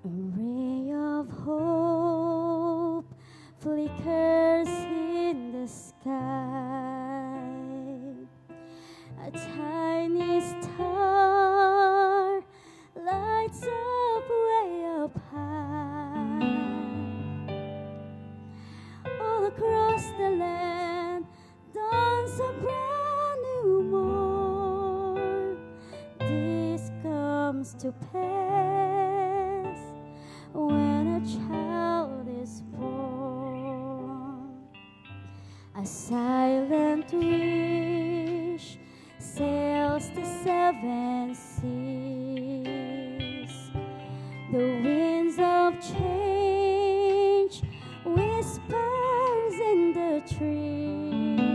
A ray of hope flickers in the sky. A tiny star lights up way up high. All across the land dawns a brand new morn. This comes to pass when a child is born. A silent wish sails the seven seas. The winds of change whispers in the trees,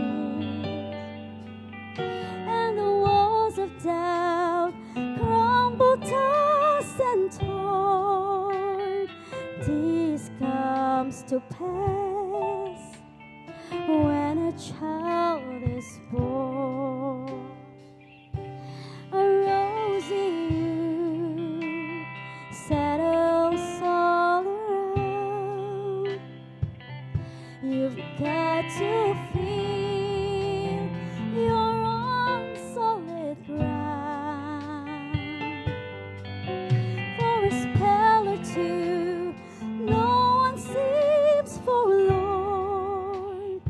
and the walls of doubt crumble, tossed and torn. This comes to pass when a child is born. A rosy hue settles all around. You've got to feel you're on solid ground. For a spell or two, no one seems forlorn.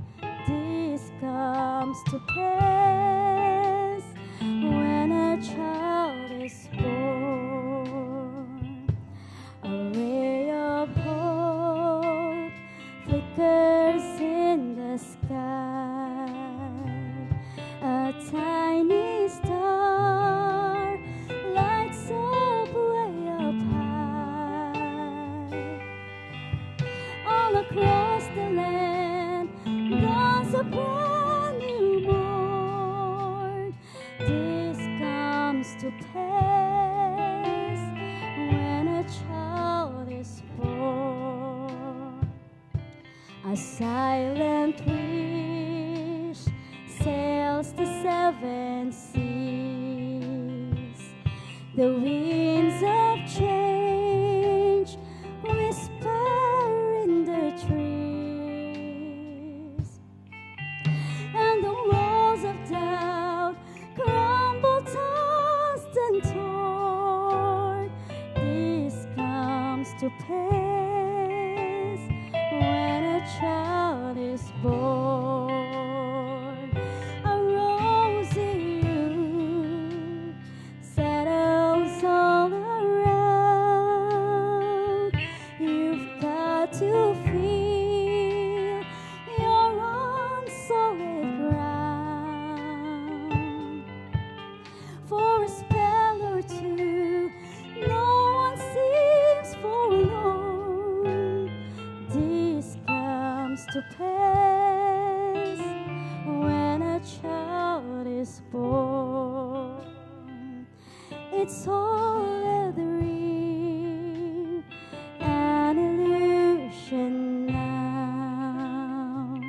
This comes to pass when a child is born. A ray of hope flickers in the sky. A tiny star lights up way up high. All across the land dawns a brand new morn. This comes to pass when a child is born. A silent wish sails the seven seas. The winds of change whisper in the trees, and the walls of doubt crumble, tossed and torn. This comes to pass when a child is born. A rosy hue settles all around. You've got to feel you're on solid ground. For a spell or two, no one seems forlorn. This comes to pass when a child is born. It's all a dream, an illusion now.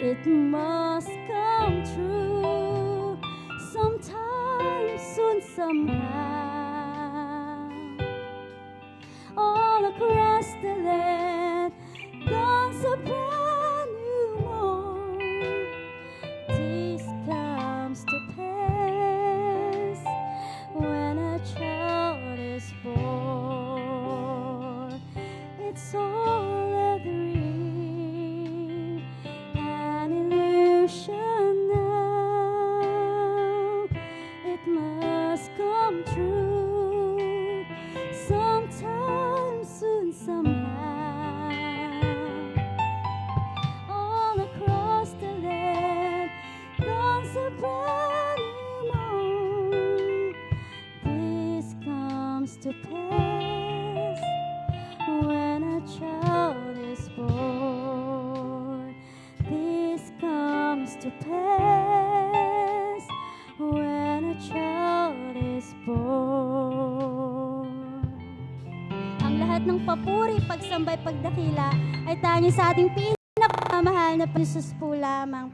It must come true sometime soon, somehow. All across the land dawns a brand new morn. This comes to pass when a child is born. It's all a dream, an illusion now. It must come true sometime soon, somehow. All across the land dawns a brand new morn. This comes to pass when a child is born. This comes to pass when a child is born. Ang lahat ng papuri, pagsambay, pagdakila ay tanging sa ating pinakamahal na Jesus po lamang.